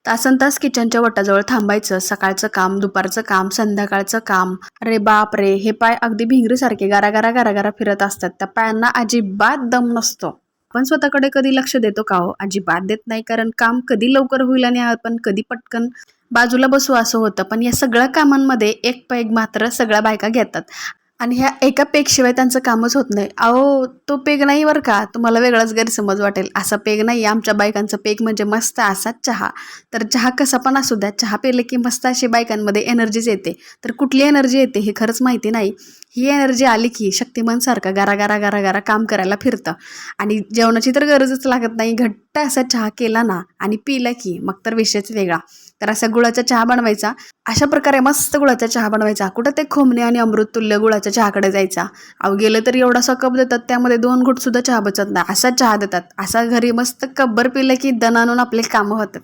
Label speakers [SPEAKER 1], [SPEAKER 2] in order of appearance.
[SPEAKER 1] तासन तास किचनच्या वटाजवळ थांबायचं. सकाळचं काम, दुपारचं काम, संध्याकाळचं काम. अरे बाप रे, हे पाय अगदी भिंगरीसारखे गारा गारा फिरत असतात. त्या पायांना अजिबात दम नसतो. आपण स्वतःकडे कधी लक्ष देतो का हो? अजिबात देत नाही. कारण काम कधी लवकर होईल आणि आपण कधी पटकन बाजूला बसू असं होतं. पण या सगळ्या कामांमध्ये एक पेग मात्र सगळ्या बायका घेतात. आणि ह्या एका पेगशिवाय त्यांचं कामच होत नाही. अहो, तो पेग नाही बरं का, तुम्हाला वेगळाच गैरसमज वाटेल. असा पेग नाही आमच्या बायकांचा पेग म्हणजे मस्त असाच चहा. तर चहा कसा पण असू द्या, चहा पिले की मस्त अशी बायकांमध्ये एनर्जीच येते. तर कुठली एनर्जी येते हे खरंच माहिती नाही. ही एनर्जी आली की शक्तिमानसारखं गारा काम करायला फिरतं. आणि जेवणाची तर गरजच लागत नाही. घट्ट असा चहा केला ना आणि पिला की मग तर विषयच वेगळा. तर असा गुळाचा चहा बनवायचा. अशा प्रकारे मस्त गुळाचा चहा बनवायचा. कुठं ते खोमणे आणि अमृततुल्य गुळाच्या चहाकडे जायचा. अहो, गेलं तर एवढासा कप देतात, त्यामध्ये 2 घोट सुद्धा चहा बचत नाही. असा चहा देतात. असा घरी मस्त कपभर पिलं की दणानून आपले कामं होतात.